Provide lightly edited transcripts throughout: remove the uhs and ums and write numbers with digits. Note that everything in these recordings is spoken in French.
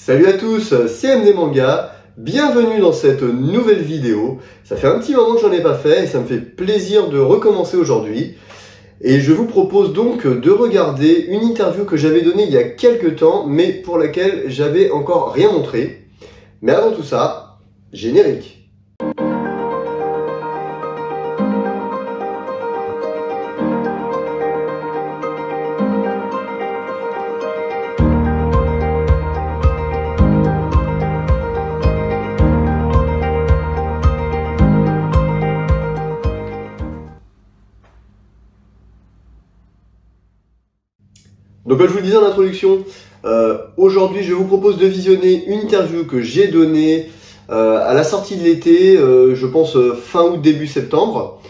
Salut à tous, c'est MD Manga, bienvenue dans cette nouvelle vidéo. Ça fait un petit moment que j'en ai pas fait et ça me fait plaisir de recommencer aujourd'hui. Et je vous propose donc de regarder une interview que j'avais donnée il y a quelques temps, mais pour laquelle j'avais encore rien montré. Mais avant tout ça, générique. Donc comme je vous le disais en introduction, aujourd'hui je vous propose de visionner une interview que j'ai donnée à la sortie de l'été, je pense fin août, début septembre.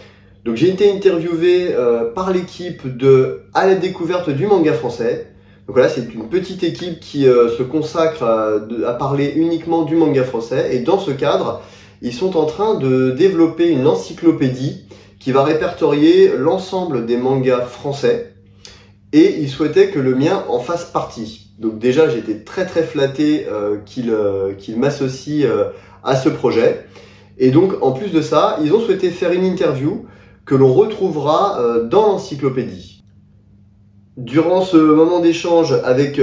Donc j'ai été interviewé par l'équipe de À la découverte du manga français. Donc voilà, c'est une petite équipe qui se consacre à parler uniquement du manga français. Et dans ce cadre, ils sont en train de développer une encyclopédie qui va répertorier l'ensemble des mangas français. Et il souhaitait que le mien en fasse partie. Donc déjà, j'étais très flatté qu'il m'associe à ce projet. Et donc, en plus de ça, ils ont souhaité faire une interview que l'on retrouvera dans l'encyclopédie. Durant ce moment d'échange avec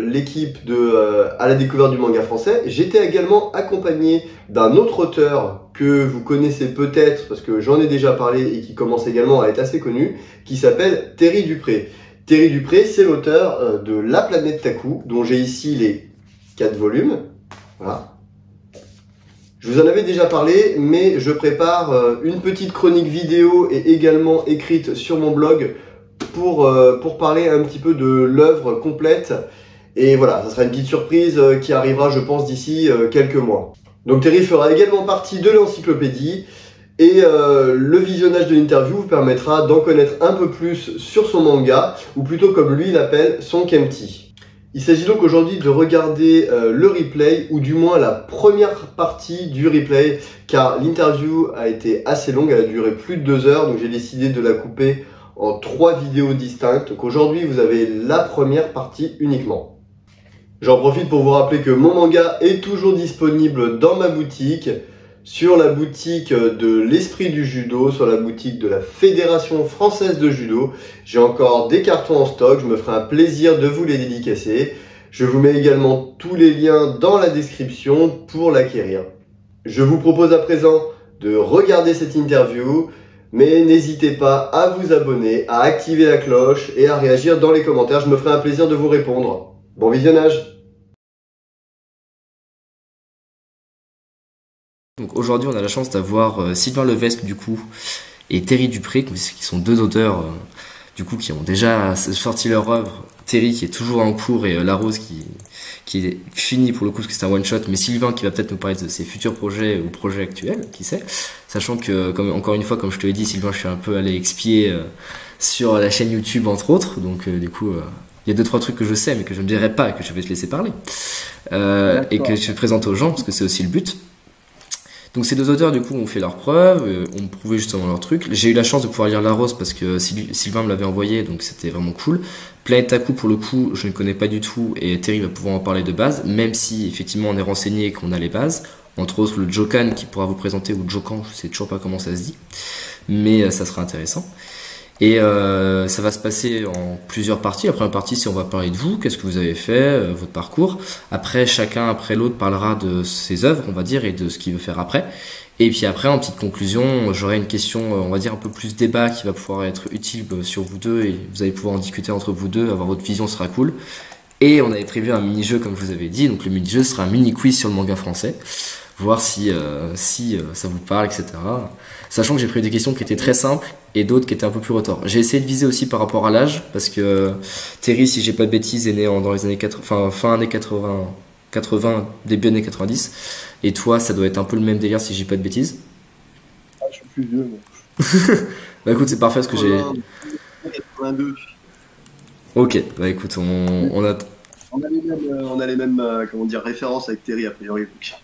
l'équipe de À la découverte du manga français, j'étais également accompagné d'un autre auteur que vous connaissez peut-être, parce que j'en ai déjà parlé et qui commence également à être assez connu, qui s'appelle Terry Dupré. Terry Dupré, c'est l'auteur de La planète Taku, dont j'ai ici les 4 volumes. Voilà. Je vous en avais déjà parlé, mais je prépare une petite chronique vidéo et également écrite sur mon blog pour parler un petit peu de l'œuvre complète. Et voilà, ça sera une petite surprise qui arrivera, je pense, d'ici quelques mois. Donc Terry fera également partie de l'encyclopédie. Et le visionnage de l'interview vous permettra d'en connaître un peu plus sur son manga, ou plutôt comme lui l'appelle, son Kempty. Il s'agit donc aujourd'hui de regarder le replay, ou du moins la première partie du replay, car l'interview a été assez longue, elle a duré plus de 2 heures, donc j'ai décidé de la couper en 3 vidéos distinctes. Donc aujourd'hui vous avez la première partie uniquement. J'en profite pour vous rappeler que mon manga est toujours disponible dans ma boutique, sur la boutique de l'Esprit du Judo, sur la boutique de la Fédération Française de Judo. J'ai encore des cartons en stock, je me ferai un plaisir de vous les dédicacer. Je vous mets également tous les liens dans la description pour l'acquérir. Je vous propose à présent de regarder cette interview, mais n'hésitez pas à vous abonner, à activer la cloche et à réagir dans les commentaires. Je me ferai un plaisir de vous répondre. Bon visionnage! Donc aujourd'hui, on a la chance d'avoir Sylvain Levesque du coup et Terry Dupré, qui sont 2 auteurs du coup qui ont déjà sorti leur œuvre. Terry qui est toujours en cours et La Rose qui est fini pour le coup parce que c'est un one shot, mais Sylvain qui va peut-être nous parler de ses futurs projets ou projets actuels, qui sait. Sachant que encore une fois, comme je te l'ai dit, Sylvain, je suis un peu allé expier sur la chaîne YouTube entre autres, donc du coup il y a 2-3 trucs que je sais mais que je ne dirai pas et que je vais te laisser parler et que je présente aux gens parce que c'est aussi le but. Donc ces 2 auteurs du coup ont fait leurs preuves, ont prouvé justement leur truc. J'ai eu la chance de pouvoir lire La Rose parce que Sylvain me l'avait envoyé, donc c'était vraiment cool. Planète Taku pour le coup je ne connais pas du tout et Terry va pouvoir en parler de base, même si effectivement on est renseigné et qu'on a les bases. Entre autres le Jokan qui pourra vous présenter, ou Jokan, je sais toujours pas comment ça se dit, mais ça sera intéressant. Et ça va se passer en plusieurs parties. La première partie, c'est on va parler de vous, qu'est-ce que vous avez fait, votre parcours. Après, chacun après l'autre parlera de ses œuvres, on va dire, et de ce qu'il veut faire après. Et puis après, en petite conclusion, j'aurai une question, on va dire un peu plus débat, qui va pouvoir être utile sur vous deux, et vous allez pouvoir en discuter entre vous deux, avoir votre vision, sera cool. Et on avait prévu un mini-jeu, comme je vous avais dit. Donc le mini-jeu sera un mini-quiz sur le manga français, voir si ça vous parle, etc. Sachant que j'ai pris des questions qui étaient très simples et d'autres qui étaient un peu plus retors. J'ai essayé de viser aussi par rapport à l'âge, parce que Terry, si j'ai pas de bêtises, est né dans les années 80, enfin fin années 80, début années 90. Et toi, ça doit être un peu le même délire si j'ai pas de bêtises. Ah, je suis plus vieux, moi. Bah écoute, c'est parfait parce que j'ai... 82. Ok, bah écoute, on a... On a les mêmes comment dire, références avec Terry, a priori. Donc.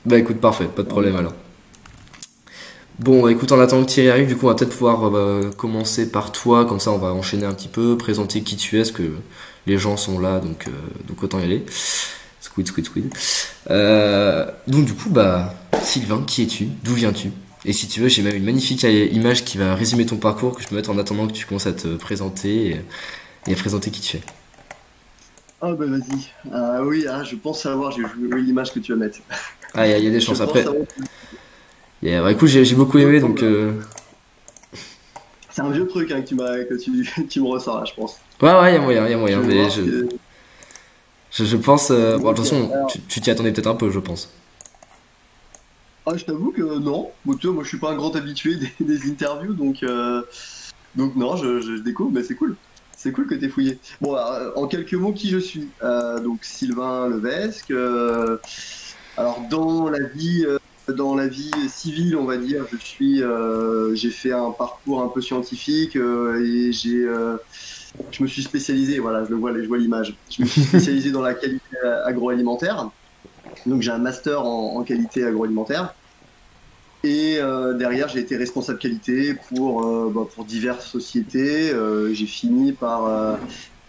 Bah écoute, parfait, pas de problème alors. Bon, écoute, en attendant que Thierry arrive, du coup, on va peut-être pouvoir commencer par toi, comme ça on va enchaîner un petit peu, présenter qui tu es, parce que les gens sont là, donc autant y aller. Parce Squid. Donc du coup, bah, Sylvain, qui es-tu? D'où viens-tu? Et si tu veux, j'ai même une magnifique image qui va résumer ton parcours que je peux mettre en attendant que tu commences à te présenter et à présenter qui tu es. Ah bah vas-y. Oui, je pense savoir, j'ai vu l'image que tu vas mettre. Ah, il y a des Je chances. pense Après, savoir. bah, écoute, j'ai beaucoup aimé, donc C'est un vieux truc hein, tu me ressors là, je pense. ouais, il y a Je moyen, vais mais voir que. je pense. Bon, de Donc, toute façon, alors, tu t'y attendais peut-être un peu, je pense. je t'avoue que non. Bon, tu vois, moi je suis pas un grand habitué des interviews, donc non, je découvre, mais c'est cool. C'est cool que t'aies fouillé. Bon, alors, en quelques mots, qui je suis? Donc Sylvain Levesque. Alors dans la vie civile, on va dire, j'ai fait un parcours un peu scientifique et je me suis spécialisé. Voilà, je vois l'image. Je me suis spécialisé dans la qualité agroalimentaire. Donc j'ai un master en qualité agroalimentaire. Et derrière, j'ai été responsable qualité pour diverses sociétés. J'ai fini par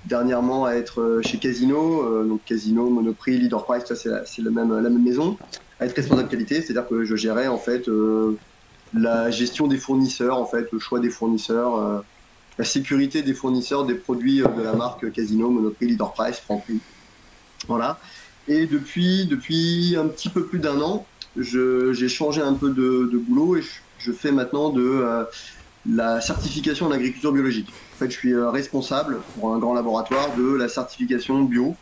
dernièrement à être chez Casino, donc Casino, Monoprix, Leader Price, ça c'est la même maison, à être responsable qualité, c'est-à-dire que je gérais en fait la gestion des fournisseurs, en fait, le choix des fournisseurs, la sécurité des fournisseurs des produits de la marque Casino, Monoprix, Leader Price, Franprix. Voilà. Et depuis un petit peu plus d'un an, j'ai changé un peu de boulot et je fais maintenant de la certification en agriculture biologique. En fait, je suis responsable pour un grand laboratoire de la certification bio.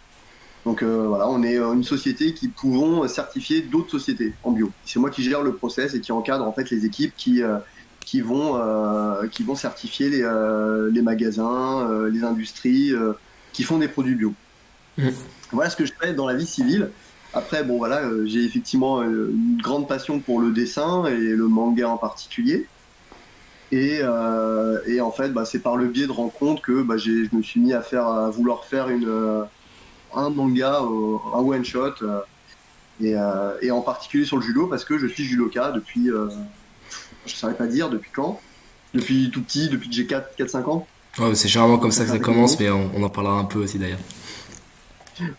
Donc voilà, on est une société qui pouvons certifier d'autres sociétés en bio. C'est moi qui gère le process et qui encadre en fait les équipes qui vont certifier les magasins, les industries qui font des produits bio. Mm. Voilà ce que je fais dans la vie civile. Après, bon voilà, j'ai effectivement une grande passion pour le dessin et le manga en particulier. Et en fait, c'est par le biais de rencontres que je me suis mis à vouloir faire un manga, un one shot, et en particulier sur le judo parce que je suis judoka depuis, je ne saurais pas dire depuis quand, depuis tout petit, depuis que j'ai 4-5 ans. Ouais, c'est généralement comme Donc ça ça que fait un ça paquet commence, d'années. mais on en parlera un peu aussi d'ailleurs.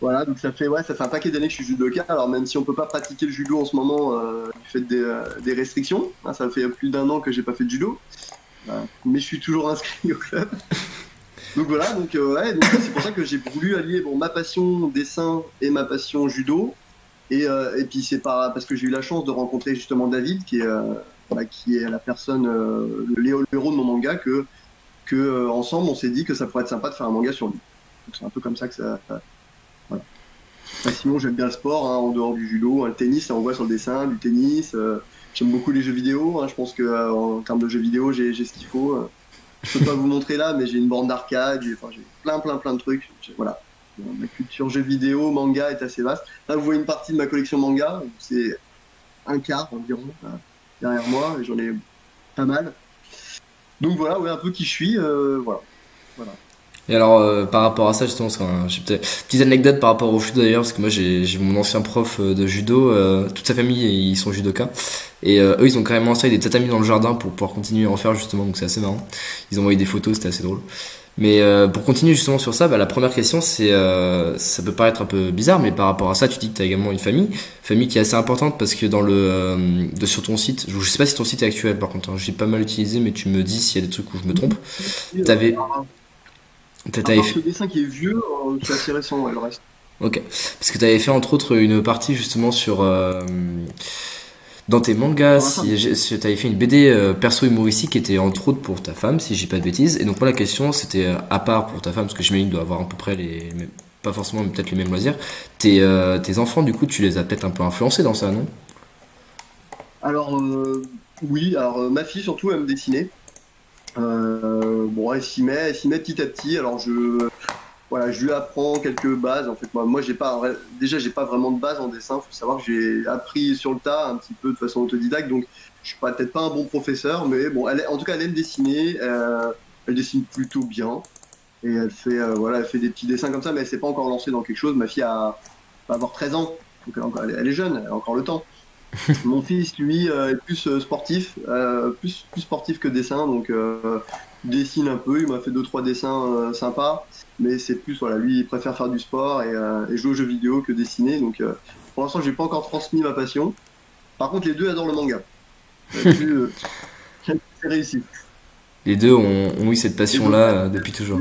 Voilà, donc ça fait un paquet d'années que je suis judoka. Alors même si on peut pas pratiquer le judo en ce moment du fait des restrictions, hein, ça fait plus d'un an que j'ai pas fait de judo, mais je suis toujours inscrit au club. Donc voilà, ouais, donc c'est pour ça que j'ai voulu allier ma passion dessin et ma passion judo. Et puis c'est pas parce que j'ai eu la chance de rencontrer justement David, qui est la personne, le héros de mon manga, que ensemble on s'est dit que ça pourrait être sympa de faire un manga sur lui. Donc c'est un peu comme ça que ça. Voilà. Sinon j'aime bien le sport, hein, en dehors du judo, hein, le tennis, ça on voit sur le dessin, du tennis. J'aime beaucoup les jeux vidéo. Hein, je pense que en termes de jeux vidéo, j'ai ce qu'il faut. Je peux pas vous montrer là, mais j'ai une borne d'arcade, j'ai plein de trucs. Voilà. Ma culture jeux vidéo, manga est assez vaste. Là, vous voyez une partie de ma collection manga, c'est un quart environ derrière moi, et j'en ai pas mal. Donc voilà, ouais, un peu qui je suis, voilà. Voilà. Et alors, par rapport à ça, justement, j'ai peut-être petite anecdote par rapport au judo d'ailleurs, parce que moi j'ai mon ancien prof de judo, toute sa famille ils sont judokas, et eux ils ont carrément installé des tatamis dans le jardin pour pouvoir continuer à en faire justement, donc c'est assez marrant. Ils ont envoyé des photos, c'était assez drôle. Mais pour continuer justement sur ça, la première question c'est, ça peut paraître un peu bizarre, mais par rapport à ça, tu dis que tu as également une famille qui est assez importante parce que sur ton site, je sais pas si ton site est actuel par contre, hein, j'ai pas mal utilisé, mais tu me dis s'il y a des trucs où je me trompe. T'avais, À t'avais part fait, ce dessin qui est vieux, c'est assez récent, ouais, le reste. Ok, parce que tu avais fait entre autres une partie justement sur dans tes mangas, Sur ma femme. si tu avais fait une BD perso humoristique qui était entre autres pour ta femme, si j'ai pas de bêtises. Et donc moi la question c'était à part pour ta femme, parce que j'imagine doit avoir à peu près pas forcément mais peut-être les mêmes loisirs. Tes enfants du coup tu les as peut-être un peu influencés dans ça, non? Alors, oui, alors ma fille surtout aime dessiner. Bon, elle s'y met petit à petit. Alors voilà, je lui apprends quelques bases. En fait, moi j'ai pas vraiment de base en dessin. Faut savoir que j'ai appris sur le tas un petit peu de façon autodidacte, donc je suis peut-être pas un bon professeur, mais bon, en tout cas, elle aime dessiner. Elle dessine plutôt bien et elle fait des petits dessins comme ça, mais elle s'est pas encore lancée dans quelque chose. Ma fille va avoir 13 ans, donc elle est jeune, elle a encore le temps. Mon fils, lui, est plus sportif, plus sportif que dessin, donc dessine un peu, il m'a fait deux trois dessins sympas, mais c'est plus, voilà, lui il préfère faire du sport et jouer aux jeux vidéo que dessiner, donc pour l'instant j'ai pas encore transmis ma passion. Par contre les deux adorent le manga. Là-dessus, c'est réussi. Les deux ont eu cette Les deux, passion-là depuis toujours.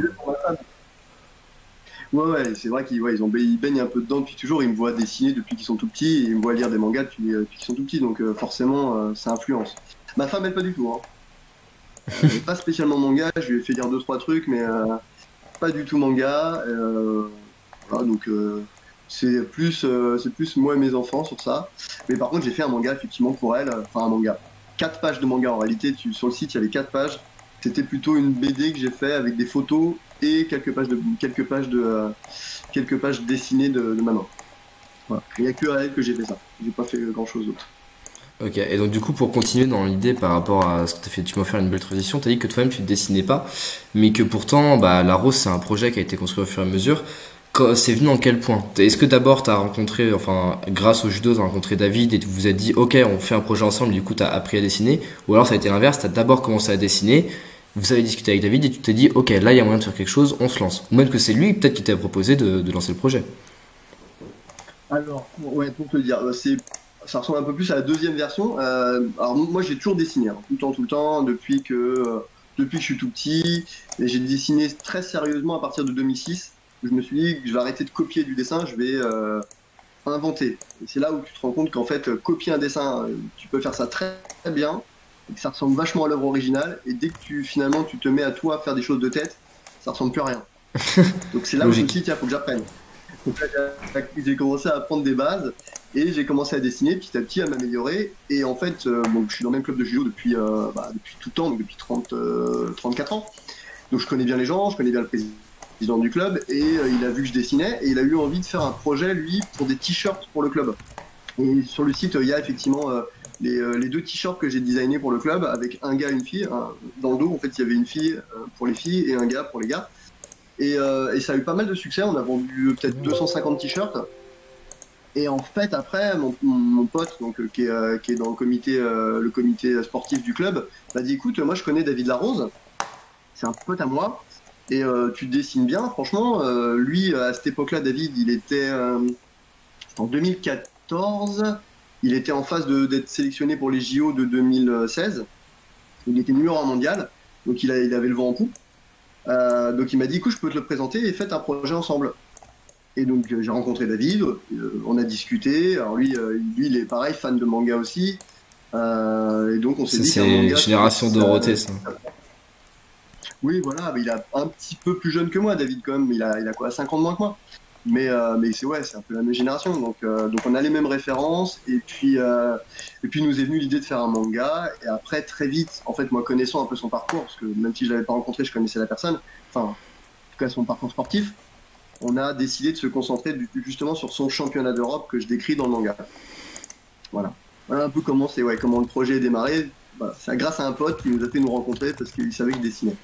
ouais, ouais, c'est vrai ils baignent un peu dedans depuis toujours, ils me voient dessiner depuis qu'ils sont tout petits, et ils me voient lire des mangas depuis qu'ils sont tout petits, donc forcément ça influence. Ma femme elle pas du tout, hein. Elle est pas spécialement manga, je lui ai fait lire deux trois trucs, mais pas du tout manga. Voilà, donc c'est plus moi et mes enfants sur ça. Mais par contre, j'ai fait un manga effectivement pour elle, enfin un manga. Quatre pages de manga en réalité. Sur le site, il y avait quatre pages. C'était plutôt une BD que j'ai fait avec des photos et quelques pages dessinées de ma main. Voilà. Il n'y a que à elle que j'ai fait ça. J'ai pas fait grand chose d'autre. Ok, et donc du coup, pour continuer dans l'idée par rapport à ce que tu as fait, tu m'as fait une belle transition, tu as dit que toi-même tu ne dessinais pas, mais que pourtant, bah, la Rose, c'est un projet qui a été construit au fur et à mesure. C'est venu en quel point? Est-ce que d'abord tu as rencontré, enfin, grâce au judo, tu as rencontré David et tu vous êtes dit, ok, on fait un projet ensemble, du coup tu as appris à dessiner, ou alors ça a été l'inverse, tu as d'abord commencé à dessiner, vous avez discuté avec David et tu t'es dit, ok, là il y a moyen de faire quelque chose, on se lance. Ou même que c'est lui peut-être qui t'a proposé de lancer le projet. Alors, ouais, pour te le dire, ça ressemble un peu plus à la deuxième version. Alors moi, j'ai toujours dessiné, hein, tout le temps, depuis que je suis tout petit. Et j'ai dessiné très sérieusement à partir de 2006. Je me suis dit que je vais arrêter de copier du dessin, je vais inventer. Et c'est là où tu te rends compte qu'en fait, copier un dessin, tu peux faire ça très, très bien, et que ça ressemble vachement à l'œuvre originale. Et dès que finalement, tu te mets à toi à faire des choses de tête, ça ressemble plus à rien. Donc c'est là où je me suis Logique. dit, tiens, faut que j'apprenne. Donc là, j'ai commencé à apprendre des bases et j'ai commencé à dessiner petit à petit, à m'améliorer. Et en fait, bon, je suis dans le même club de judo depuis tout le temps, donc depuis 34 ans. Donc je connais bien les gens, je connais bien le président du club et il a vu que je dessinais et il a eu envie de faire un projet, lui, pour des t-shirts pour le club. Et sur le site, il y a effectivement les deux t-shirts que j'ai designés pour le club avec un gars et une fille. Dans le dos, en fait, il y avait une fille pour les filles et un gars pour les gars. Et ça a eu pas mal de succès. On a vendu peut-être 250 t-shirts. Et en fait, après, mon pote, donc, qui est dans le comité sportif du club, m'a dit, écoute, moi je connais David Larose, c'est un pote à moi, et tu dessines bien, franchement. Lui, à cette époque-là, David, il était en 2014, il était en phase d'être sélectionné pour les JO de 2016. Il était numéro un mondial, donc il avait le vent en poupe. Donc il m'a dit, écoute, je peux te le présenter et faites un projet ensemble. Et donc j'ai rencontré David, on a discuté. Alors lui, il est pareil, fan de manga aussi. Et donc on s'est Ça, dit qu'un c'est manga, génération Dorothée, ça. oui, voilà, mais il est un petit peu plus jeune que moi, David, quand même. Il a quoi, 5 ans de moins que moi. Mais c'est ouais, c'est un peu la même génération. Donc on a les mêmes références. Et puis nous est venue l'idée de faire un manga. Et après, très vite, en fait, moi connaissant un peu son parcours, parce que même si je l'avais pas rencontré, je connaissais la personne. Enfin, en tout cas son parcours sportif. On a décidé de se concentrer justement sur son championnat d'Europe que je décris dans le manga. Voilà. Voilà un peu comment le projet est démarré. Voilà. C'est grâce à un pote qui nous a fait nous rencontrer parce qu'il savait que je dessinais.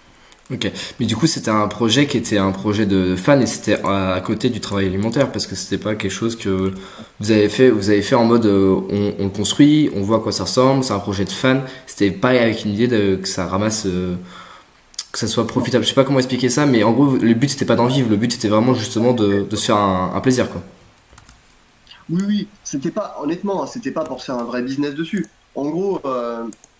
Ok. Mais du coup, c'était un projet qui était un projet de fan et c'était à côté du travail alimentaire parce que c'était pas quelque chose que vous avez fait en mode on le construit, on voit à quoi ça ressemble, c'est un projet de fan. C'était pas avec une idée que ça ramasse, que ça soit Non. profitable. Je sais pas comment expliquer ça, mais en gros, le but c'était pas d'en vivre, le but c'était vraiment justement de se faire un plaisir, quoi. Oui, oui, c'était pas, honnêtement, hein, c'était pas pour faire un vrai business dessus. En gros,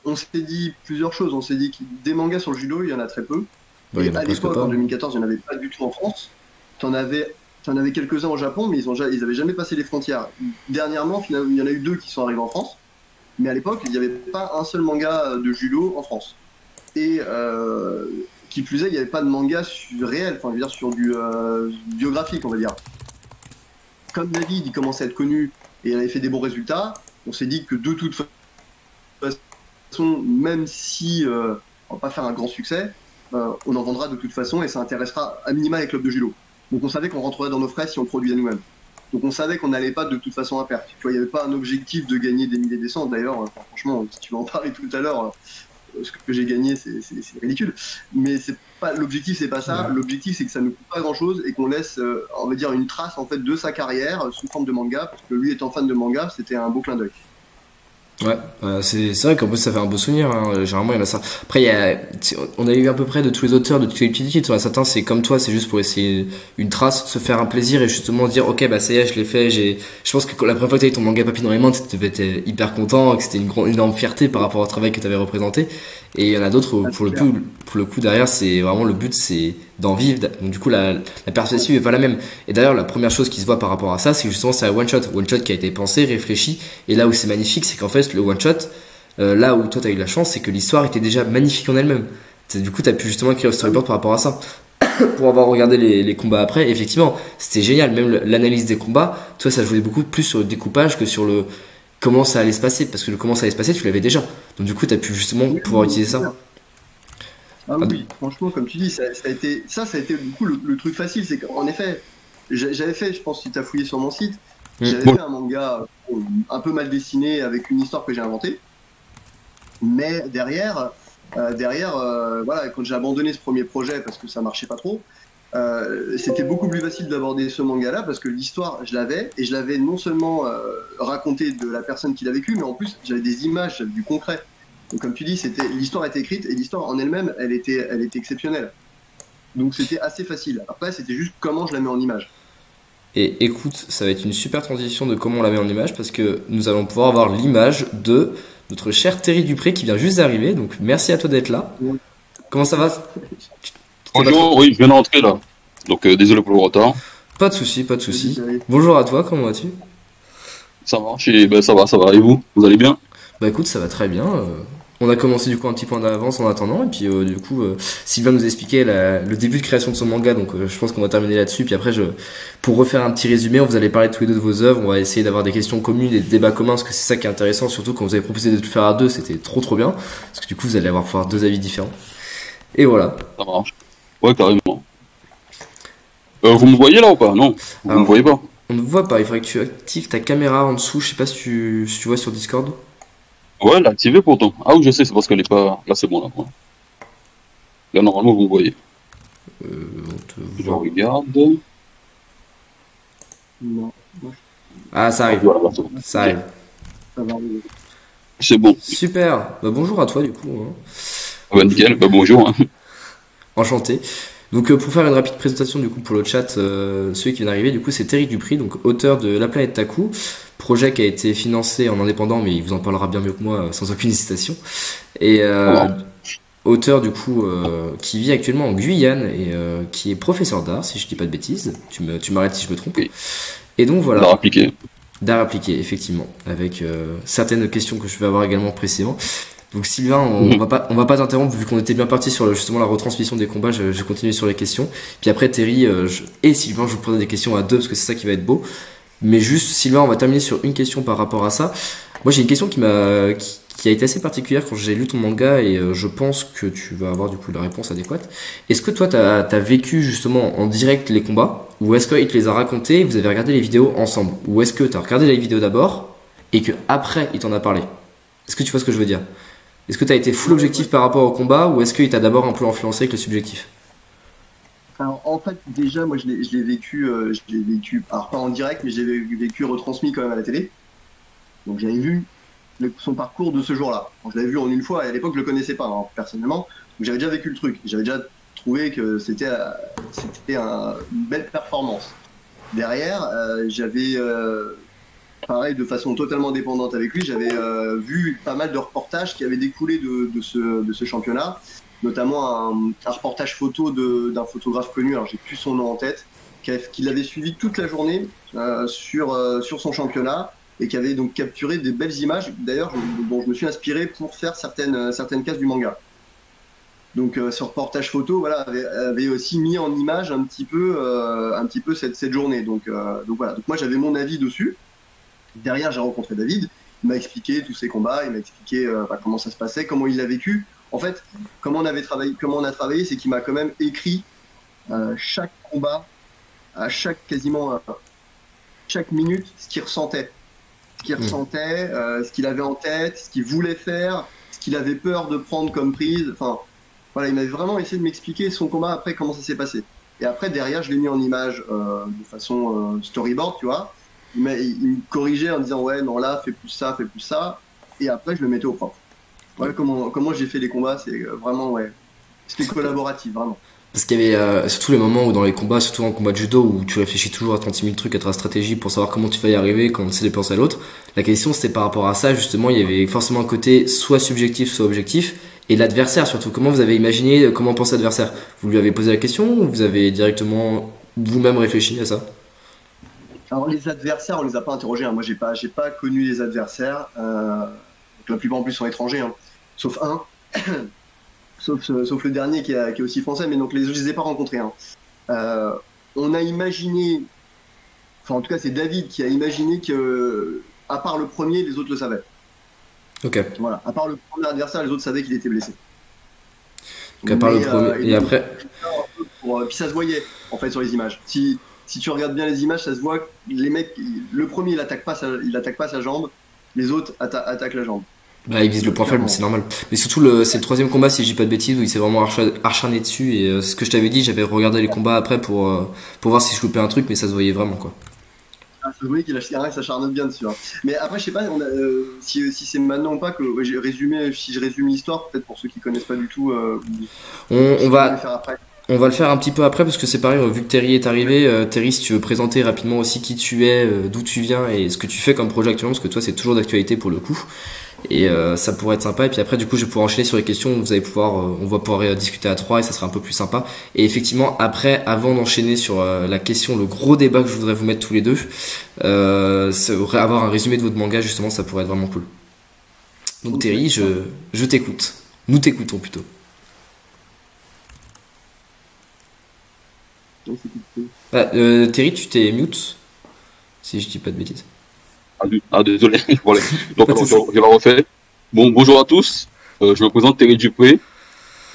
on s'est dit plusieurs choses. On s'est dit que des mangas sur le judo, il y en a très peu. Bah, il y Et en a à presque l'époque, pas. en 2014, il n'y en avait pas du tout en France. T'en avais quelques-uns au Japon, mais ils avaient jamais passé les frontières. Dernièrement, finalement, il y en a eu deux qui sont arrivés en France. Mais à l'époque, il n'y avait pas un seul manga de judo en France. Et qui plus est, il n'y avait pas de manga réel, enfin, je veux dire, sur du biographique, on va dire. Comme David, il commençait à être connu et il avait fait des bons résultats, on s'est dit que de toute façon, même si on va pas faire un grand succès, on en vendra de toute façon et ça intéressera à minima les clubs de judo. Donc on savait qu'on rentrerait dans nos frais si on le produisait nous-mêmes. Donc on savait qu'on n'allait pas de toute façon à perte. Tu vois, il n'y avait pas un objectif de gagner des milliers de cents. D'ailleurs, franchement, si tu veux en parler tout à l'heure, ce que j'ai gagné, c'est ridicule. Mais c'est pas l'objectif, c'est pas ça. L'objectif, c'est que ça ne coûte pas grand-chose et qu'on laisse, on va dire, une trace en fait de sa carrière sous forme de manga, parce que lui étant fan de manga, c'était un beau clin d'œil. Ouais, c'est vrai qu'en plus ça fait un beau souvenir, hein. Généralement il y en a ça. Après on a eu à peu près de tous les auteurs de tous les petits titres, il y en a certains c'est comme toi, c'est juste pour essayer une trace, se faire un plaisir et justement dire ok bah ça y est je l'ai fait, je pense que la première fois que t'as eu ton manga papier dans les mains, tu devais être hyper content, que c'était une énorme fierté par rapport au travail que t'avais représenté. Et il y en a d'autres où, Ah, c'est clair. pour le coup derrière c'est vraiment le but c'est d'en vivre, donc du coup la perspective est pas la même. Et d'ailleurs la première chose qui se voit par rapport à ça c'est que justement c'est un one shot qui a été pensé, réfléchi, et là où c'est magnifique c'est qu'en fait le one shot, là où toi t'as eu la chance, c'est que l'histoire était déjà magnifique en elle-même. Du coup t'as pu justement écrire le Ah oui. storyboard par rapport à ça. Pour avoir regardé les combats après, effectivement c'était génial, même l'analyse des combats, toi ça jouait beaucoup plus sur le découpage que sur le comment ça allait se passer, parce que le comment ça allait se passer tu l'avais déjà, donc du coup t'as pu justement Oui, pouvoir oui, utiliser c'est clair. ça. Ah Ah, oui, oui, franchement, comme tu dis, ça a été du coup le truc facile, c'est qu'en effet, j'avais fait, je pense si tu as fouillé sur mon site, j'avais hmm. fait un manga un peu mal dessiné avec une histoire que j'ai inventée, mais voilà, quand j'ai abandonné ce premier projet parce que ça marchait pas trop, c'était beaucoup plus facile d'aborder ce manga-là parce que l'histoire, je l'avais, et je l'avais non seulement raconté de la personne qui l'a vécu, mais en plus j'avais des images, j'avais du concret. Donc comme tu dis, l'histoire était écrite et l'histoire en elle-même, elle était exceptionnelle. Donc c'était assez facile. Après, c'était juste comment je la mets en image. Et écoute, ça va être une super transition de comment on la met en image, parce que nous allons pouvoir avoir l'image de notre cher Terry Dupré qui vient juste d'arriver, donc merci à toi d'être là. Ouais. Comment ça va? Tu t'es pas trop... Bonjour, oui, je viens d'entrer là. Donc désolé pour le retard. Pas de soucis, pas de Salut, soucis. salut. Bonjour à toi, comment vas-tu? Ça marche et ben, ça va. Et vous? Vous allez bien? Bah écoute, ça va très bien. On a commencé du coup un petit point d'avance en attendant, et puis du coup, Sylvain nous expliquait le début de création de son manga, donc je pense qu'on va terminer là-dessus. Puis après, pour refaire un petit résumé, on vous allez parler tous les deux de vos œuvres, on va essayer d'avoir des questions communes, des débats communs, parce que c'est ça qui est intéressant, surtout quand vous avez proposé de tout faire à deux, c'était trop bien, parce que du coup, vous allez avoir pouvoir deux avis différents. Et voilà. Ça marche. Ouais, carrément. Vous me voyez là ou pas? Non, vous me Alors, voyez pas. on ne voit pas, il faudrait que tu actives ta caméra en dessous, je sais pas si tu vois sur Discord. Ouais, elle est activée pourtant. Ah oui, je sais, c'est parce qu'elle est pas. Là, c'est bon là. Ouais. Là, normalement, vous me voyez. On te Je voit. regarde. Non, moi, Ah, ça Ah, arrive, voilà, bah, c'est bon. ça Ok. arrive. ça va arriver. C'est bon. Super, bah bonjour à toi du coup, hein. Ah, bah, nickel. Bah, bonjour, hein. Enchanté. Donc pour faire une rapide présentation du coup pour le chat, celui qui vient d'arriver du coup c'est Terry Dupri, donc auteur de La Planète Taku, projet qui a été financé en indépendant mais il vous en parlera bien mieux que moi sans aucune hésitation. Et Ça marche. auteur du coup qui vit actuellement en Guyane et qui est professeur d'art si je dis pas de bêtises, tu m'arrêtes si je me trompe. Oui. Et donc On voilà, l'a appliqué. d'art appliqué effectivement, avec certaines questions que je vais avoir également précisément. Donc Sylvain, Mhm. on va pas t'interrompre vu qu'on était bien parti sur justement la retransmission des combats. Je continue sur les questions. Puis après Terry et Sylvain, je vous poserai des questions à deux parce que c'est ça qui va être beau. Mais juste Sylvain, on va terminer sur une question par rapport à ça. Moi j'ai une question qui a été assez particulière quand j'ai lu ton manga et je pense que tu vas avoir du coup la réponse adéquate. Est-ce que toi t'as vécu justement en direct les combats ou est-ce qu'il te les a racontés et vous avez regardé les vidéos ensemble ou est-ce que t'as regardé les vidéos d'abord et que après il t'en a parlé? Est-ce que tu vois ce que je veux dire? Est-ce que tu as été full Ouais, objectif par rapport au combat ou est-ce qu'il t'a d'abord un peu influencé avec le subjectif? Alors, en fait, déjà, moi, je l'ai vécu, alors pas en direct, mais je l'ai vécu retransmis quand même à la télé. Donc, j'avais vu son parcours de ce jour-là. Bon, je l'avais vu en une fois, et à l'époque, je le connaissais pas, hein, personnellement. Donc, j'avais déjà vécu le truc. J'avais déjà trouvé que c'était une belle performance. Derrière, pareil, de façon totalement indépendante avec lui, j'avais vu pas mal de reportages qui avaient découlé de ce championnat, notamment un reportage photo d'un photographe connu, alors j'ai plus son nom en tête, qui l'avait suivi toute la journée sur son championnat et qui avait donc capturé des belles images, d'ailleurs, dont je me suis inspiré pour faire certaines cases du manga. Donc ce reportage photo voilà, avait aussi mis en image un petit peu cette journée. Donc voilà, donc moi j'avais mon avis dessus. Derrière, j'ai rencontré David, il m'a expliqué tous ses combats, il m'a expliqué comment ça se passait, comment il l'a vécu. En fait, comment on a travaillé, c'est qu'il m'a quand même écrit chaque combat, à quasiment chaque minute, ce qu'il Hmm. ressentait, ce qu'il avait en tête, ce qu'il voulait faire, ce qu'il avait peur de prendre comme prise. Enfin, voilà, il m'avait vraiment essayé de m'expliquer son combat après comment ça s'est passé. Et après, derrière, je l'ai mis en image de façon storyboard, tu vois. Il me corrigeait en disant ouais non là fais plus ça, fais plus ça, et après je le mettais au prof. Voilà comment j'ai fait les combats, c'est vraiment, ouais, c'était collaboratif, vraiment. Parce qu'il y avait surtout les moments où dans les combats, surtout en combat de judo, où tu réfléchis toujours à 36 000 trucs, à ta stratégie pour savoir comment tu vas y arriver quand tu sais dépenser à l'autre. La question c'était par rapport à ça, justement, il y avait forcément un côté soit subjectif, soit objectif. Et l'adversaire surtout, comment vous avez imaginé, comment penser l'adversaire? Vous lui avez posé la question ou vous avez directement vous-même réfléchi à ça? Alors les adversaires, on les a pas interrogés, hein. Moi j'ai pas connu les adversaires. Donc, la plupart en plus sont étrangers, hein. Sauf un. Sauf le dernier qui est aussi français, mais donc les autres, je les ai pas rencontrés, hein. On a imaginé, enfin en tout cas c'est David qui a imaginé que, à part le premier, les autres le savaient. Ok. Voilà, à part le premier adversaire, les autres savaient qu'il était blessé. Donc à part le premier, et après. Puis ça se voyait en fait sur les images. Si tu regardes bien les images, ça se voit que les mecs, le premier il attaque pas sa jambe, les autres attaquent la jambe. Bah, il vise le point faible, c'est normal. Mais surtout, c'est le troisième combat, si je dis pas de bêtises, où il s'est vraiment acharné dessus. Et ce que je t'avais dit, j'avais regardé les combats après pour voir si je loupais un truc, mais ça se voyait vraiment, quoi. Ah, ça se voyait qu'il s'acharne bien dessus, hein. Mais après, je sais pas si c'est maintenant ou pas que si je résume l'histoire, peut-être pour ceux qui connaissent pas du tout. On va. Le faire après. On va le faire un petit peu après parce que c'est pareil, vu que Terry est arrivé, Terry, si tu veux présenter rapidement aussi qui tu es, d'où tu viens et ce que tu fais comme projet actuellement, parce que toi c'est toujours d'actualité pour le coup, et ça pourrait être sympa. Et puis après du coup je vais pouvoir enchaîner sur les questions, vous allez pouvoir, on va pouvoir discuter à trois et ça sera un peu plus sympa. Et effectivement après, avant d'enchaîner sur la question, le gros débat que je voudrais vous mettre tous les deux, avoir un résumé de votre manga justement, ça pourrait être vraiment cool. Donc Terry, je t'écoute, nous t'écoutons plutôt. Terry, tu t'es mute, si je dis pas de bêtises. Désolé. Voilà. Donc, je la refais. Bon, bonjour à tous. Je me présente Terry Dupré,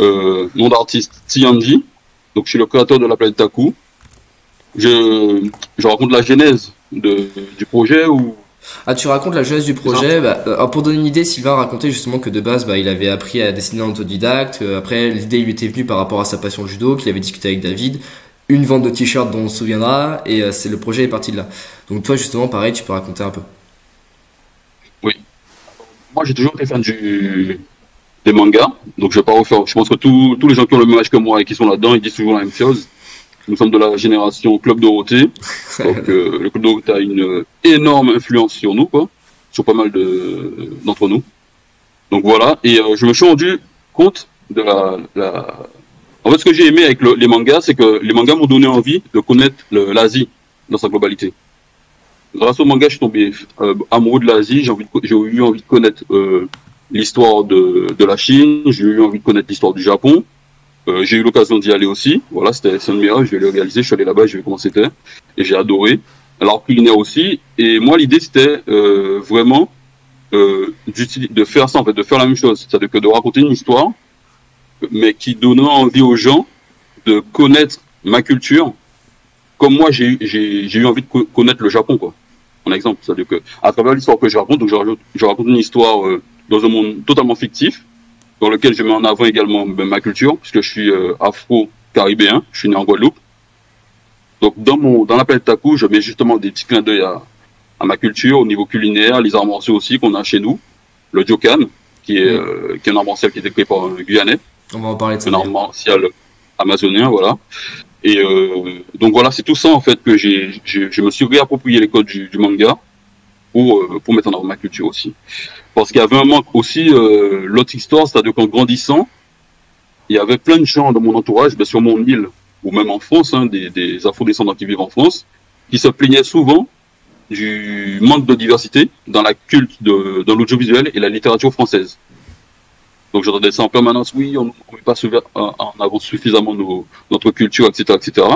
nom d'artiste Tiandi. Donc, je suis le créateur de la planète Taku. Je raconte la genèse du projet ou. Ah, tu racontes la genèse du projet. Pour donner une idée, Sylvain racontait justement que de base, il avait appris à dessiner en autodidacte. Après, l'idée lui était venue par rapport à sa passion le judo, qu'il avait discuté avec David. Une vente de t-shirts dont on se souviendra, et le projet est parti de là. Donc toi, justement, pareil, tu peux raconter un peu. Oui. Moi, j'ai toujours été fan des mangas, donc je vais pas refaire. Je pense que tous les gens qui ont le même âge que moi et qui sont là-dedans, ils disent toujours la même chose. Nous sommes de la génération Club Dorothée, donc le Club Dorothée a une énorme influence sur nous, quoi, sur pas mal d'entre nous. Donc voilà, et je me suis rendu compte de En fait, ce que j'ai aimé avec les mangas, c'est que les mangas m'ont donné envie de connaître l'Asie dans sa globalité. Grâce aux mangas, je suis tombé amoureux de l'Asie. J'ai eu envie de connaître l'histoire de la Chine. J'ai eu envie de connaître l'histoire du Japon. J'ai eu l'occasion d'y aller aussi. Voilà, c'est un de mes rêves. Je vais le réaliser. Je suis allé là-bas, j'ai vu comment c'était. Et j'ai adoré. Alors, culinaire aussi. Et moi, l'idée, c'était vraiment de faire ça, en fait, de faire la même chose. C'est-à-dire que de raconter une histoire, mais qui donnait envie aux gens de connaître ma culture, comme moi j'ai eu envie de connaître le Japon, quoi. En exemple, c'est-à-dire que à travers l'histoire que je raconte, donc je raconte une histoire dans un monde totalement fictif, dans lequel je mets en avant également ma culture, puisque je suis afro-caribéen, je suis né en Guadeloupe. Donc dans la planète Taku, je mets justement des petits clins d'œil à ma culture, au niveau culinaire, les arts martiaux aussi qu'on a chez nous, le Jokan, qui est un art martial qui est créé par un Guyanais. On va en parler de ça. Un art martial amazonien, voilà. Et donc voilà, c'est tout ça en fait que je me suis réapproprié les codes du manga pour mettre en avant ma culture aussi. Parce qu'il y avait un manque aussi, l'autre histoire, c'est-à-dire qu'en grandissant, il y avait plein de gens dans mon entourage, sur mon île, ou même en France, hein, des afro-descendants qui vivent en France, qui se plaignaient souvent du manque de diversité dans dans l'audiovisuel et la littérature française. Donc j'entendais ça en permanence, oui, on ne met pas en avant suffisamment notre culture, etc., etc.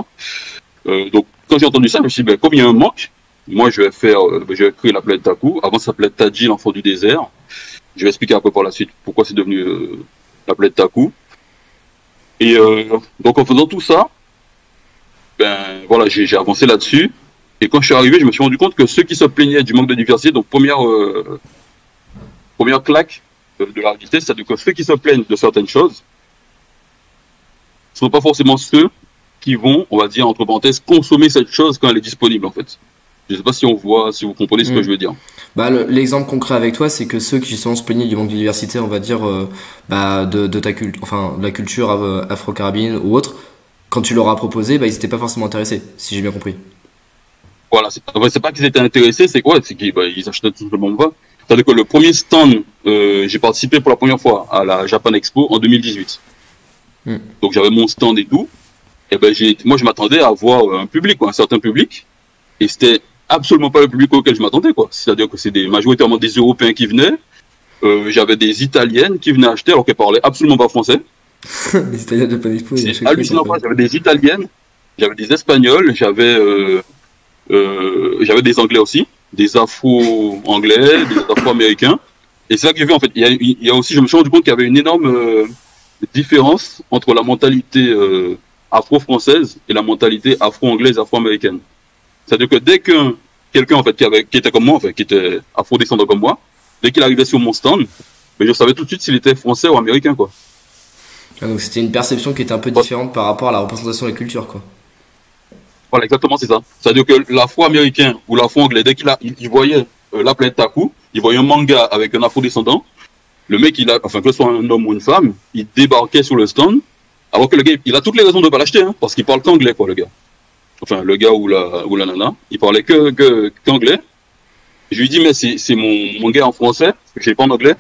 Donc quand j'ai entendu ça, je me suis dit, comme il y a un manque, moi je vais créer la planète Taku. Avant ça s'appelait Taji, l'enfant du désert. Je vais expliquer un peu par la suite pourquoi c'est devenu la planète Taku. Et donc en faisant tout ça, voilà, j'ai avancé là-dessus. Et quand je suis arrivé, je me suis rendu compte que ceux qui se plaignaient du manque de diversité, donc première claque de la réalité, c'est-à-dire que ceux qui se plaignent de certaines choses ne sont pas forcément ceux qui vont, on va dire, entre parenthèses, consommer cette chose quand elle est disponible, en fait. Je ne sais pas si vous comprenez ce que je veux dire. Bah, l'exemple concret avec toi, c'est que ceux qui justement se plaignaient du manque de diversité, on va dire, bah, de ta culture, enfin, de la culture afro-carabine ou autre, quand tu leur as proposé, bah, ils étaient pas forcément intéressés, si j'ai bien compris. Voilà, c'est pas qu'ils étaient intéressés, c'est quoi? C'est qu'ils ils achetaient tout simplement pas. C'est-à-dire que le premier stand, j'ai participé pour la première fois à la Japan Expo en 2018. Hmm. Donc j'avais mon stand et tout. Et ben moi je m'attendais à voir un public, quoi, un certain public, et c'était absolument pas le public auquel je m'attendais, quoi. C'est-à-dire que c'est majoritairement des Européens qui venaient. J'avais des Italiennes qui venaient acheter alors qu'elles parlaient absolument pas français. Les Italiens de Japan Expo, C'est hallucinant. J'avais des Italiennes, j'avais des Espagnols, j'avais des Anglais aussi, des Afro-Anglais, des Afro-Américains. Et c'est là que j'ai vu, en fait, il y a aussi, je me suis rendu compte qu'il y avait une énorme différence entre la mentalité afro-française et la mentalité afro-anglaise, afro-américaine. C'est-à-dire que dès que quelqu'un, en fait, qui était comme moi, en fait, qui était afro-descendant comme moi, dès qu'il arrivait sur mon stand, mais je savais tout de suite s'il était français ou américain, quoi. Ah, donc c'était une perception qui était un peu différente par rapport à la représentation de la culture, quoi. Voilà, exactement, c'est ça. C'est-à-dire que l'afro-américain ou l'afro-anglais, dès il voyait la planète Taku, il voyait un manga avec un afro-descendant, le mec, enfin, que ce soit un homme ou une femme, il débarquait sur le stand, alors que le gars, il a toutes les raisons de ne pas l'acheter, hein, parce qu'il parle qu'anglais, quoi, le gars. Enfin, le gars ou la nana, il parlait qu'anglais. Je lui dis, mais c'est mon gars en français, parce que je sais pas en anglais.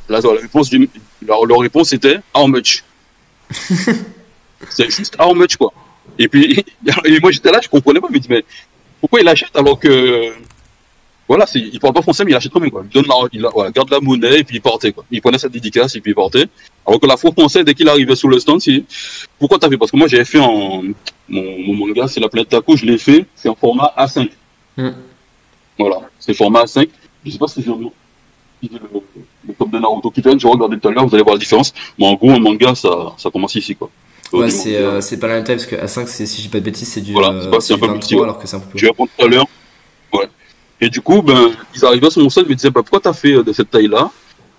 Là, leur réponse était, how much? C'est juste how much, quoi. Et puis, et moi, j'étais là, je comprenais pas, je me dis, mais pourquoi il achète alors que, voilà, il parle pas français, mais il achète quand même, quoi. Voilà, garde la monnaie, et puis il partait, quoi. Il prenait sa dédicace, et puis il partait. Alors que la fois français, dès qu'il arrivait sur le stand, pourquoi t'as fait? Parce que moi, j'avais fait mon manga, c'est la planète Taku, je l'ai fait, c'est en format A5. Voilà, c'est format A5. Je sais pas si j'ai le top de Naruto qui traîne, je regardais tout à l'heure, vous allez voir la différence. Mais en gros, un manga, ça commence ici, quoi. Ouais, c'est pas la même taille, parce que A5, si je dis pas de bêtises, c'est du, voilà, c'est un peu 23, petit, ouais. alors que c'est un peu plus. Je vais répondre tout à l'heure. Ouais. Et du coup, ils arrivaient sur mon stand, ils me disaient, pourquoi t'as fait de cette taille-là?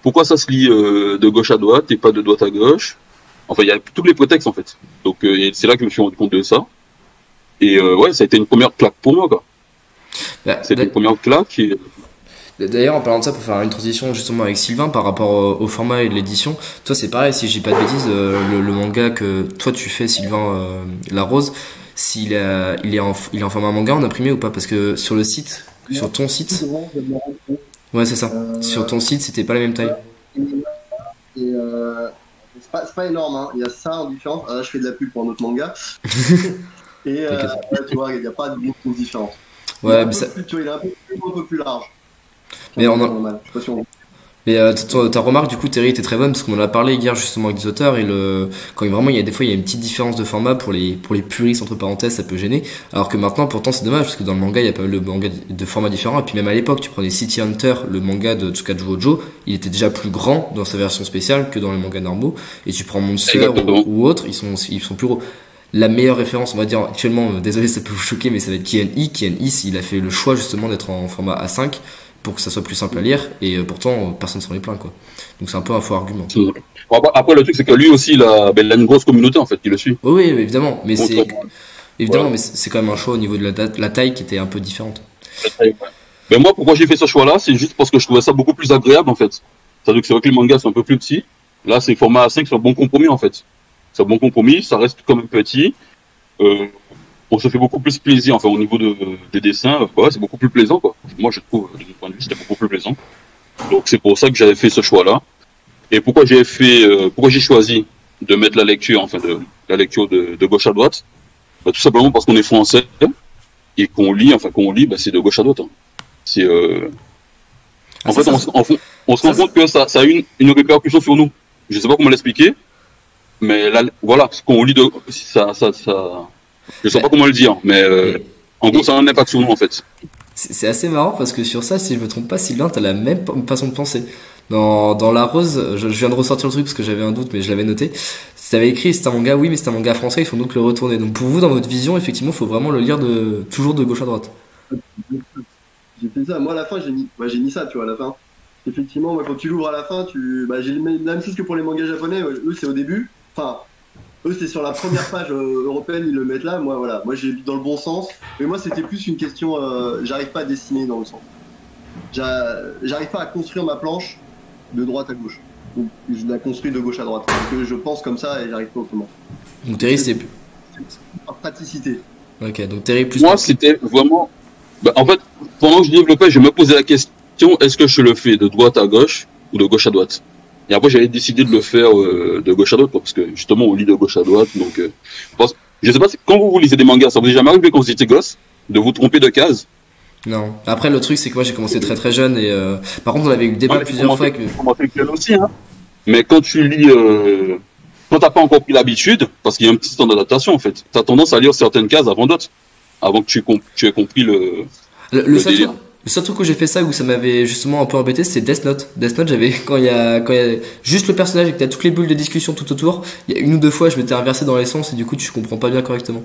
Pourquoi ça se lit de gauche à droite et pas de droite à gauche? Enfin, il y a tous les prétextes, en fait. Donc, c'est là que je me suis rendu compte de ça. Et ouais, ça a été une première claque pour moi, quoi. Bah, c'était une première claque. D'ailleurs, en parlant de ça, pour faire une transition justement avec Sylvain par rapport au format et de l'édition, toi c'est pareil, si je dis pas de bêtises, le manga que toi tu fais, Sylvain La Rose, il est en format manga en imprimé ou pas? Parce que sur le site, sur ton site, ouais c'est ça, sur ton site c'était pas la même taille. Et c'est pas énorme, hein. Il y a ça en différence. Ah, là, je fais de la pub pour un autre manga. Et ouais, tu vois, il n'y a pas de grosse différence. Ouais, mais ça... il est un peu plus large. Mais Mais ta remarque du coup Terry était très bonne parce qu'on en a parlé hier justement avec des auteurs et quand vraiment il y a des fois il y a une petite différence de format pour les puristes entre parenthèses, ça peut gêner, alors que maintenant pourtant c'est dommage parce que dans le manga il y a pas mal de mangas de formats différents, et puis même à l'époque tu prenais City Hunter, le manga de Tsukaju Hojo, il était déjà plus grand dans sa version spéciale que dans les mangas normaux, et tu prends Monster ou autres, ils sont plus gros. La meilleure référence, on va dire actuellement, désolé ça peut vous choquer, mais ça va être Kien il a fait le choix justement d'être en format A5 pour que ça soit plus simple à lire, et pourtant personne s'en est plaint, quoi. Donc c'est un peu un faux argument. Après le truc c'est que lui aussi il a une grosse communauté en fait qui le suit. Oui, évidemment, mais mais c'est quand même un choix au niveau de la taille qui était un peu différente. Mais moi pourquoi j'ai fait ce choix là, c'est juste parce que je trouvais ça beaucoup plus agréable en fait. C'est-à-dire que c'est vrai que les mangas sont un peu plus petits, là c'est format A5, c'est un bon compromis en fait. C'est un bon compromis, ça reste quand même petit. On se fait beaucoup plus plaisir, enfin au niveau des dessins, ouais, c'est beaucoup plus plaisant, quoi. Moi je trouve, de mon point de vue, c'était beaucoup plus plaisant. Donc c'est pour ça que j'avais fait ce choix-là. Et pourquoi j'ai choisi de mettre la lecture, enfin de gauche à droite, tout simplement parce qu'on est français et qu'on lit, c'est de gauche à droite. Hein. C'est en fait, on se rend compte que ça a une répercussion sur nous. Je sais pas comment l'expliquer, mais là, voilà, ce qu'on lit ça. Je sais pas comment le dire, mais en gros, ça a un impact sur nous, en fait. C'est assez marrant parce que sur ça, si je me trompe pas, Sylvain, t'as la même façon de penser. Dans La Rose, je viens de ressortir le truc parce que j'avais un doute, mais je l'avais noté. T'avais écrit, c'est un manga, oui, mais c'est un manga français, il faut donc le retourner. Donc pour vous, dans votre vision, effectivement, il faut vraiment le lire toujours de gauche à droite. J'ai fait ça. Moi, à la fin, j'ai mis ça, tu vois, à la fin. Effectivement, moi, quand tu l'ouvres à la fin, j'ai la même chose que pour les mangas japonais. Eux, c'est au début. Enfin, eux, c'est sur la première page européenne, ils le mettent là. Moi, voilà. Moi, j'ai lu dans le bon sens. Mais moi, c'était plus une question. J'arrive pas à dessiner dans le sens. J'arrive pas à construire ma planche de droite à gauche. Donc, je la construis de gauche à droite. Parce que je pense comme ça et j'arrive pas autrement. Donc Terry, c'est. Par praticité. Ok, donc Terry plus. Moi, c'était vraiment. Bah, en fait, pendant que je développais, je me posais la question, est-ce que je le fais de droite à gauche ou de gauche à droite? Et après, j'avais décidé de le faire de gauche à droite, parce que justement, on lit de gauche à droite. Donc, je sais pas, quand vous lisez des mangas, ça vous est jamais arrivé quand vous étiez gosse de vous tromper de case? Non. Après, le truc, c'est que moi, j'ai commencé très très jeune et par contre, on avait eu le débat Ouais, mais plusieurs fois avec. commencer jeune aussi, hein. Mais quand tu lis, quand t'as pas encore pris l'habitude, parce qu'il y a un petit temps d'adaptation en fait, t'as tendance à lire certaines cases avant d'autres, avant que tu aies compris Le le seul truc, délire. le seul truc où j'ai fait ça où ça m'avait justement un peu embêté, c'est Death Note. Death Note, j'avais quand il y a juste le personnage et que t'as toutes les bulles de discussion tout autour, il y a une ou deux fois je m'étais inversé dans les sens et du coup tu comprends pas bien correctement.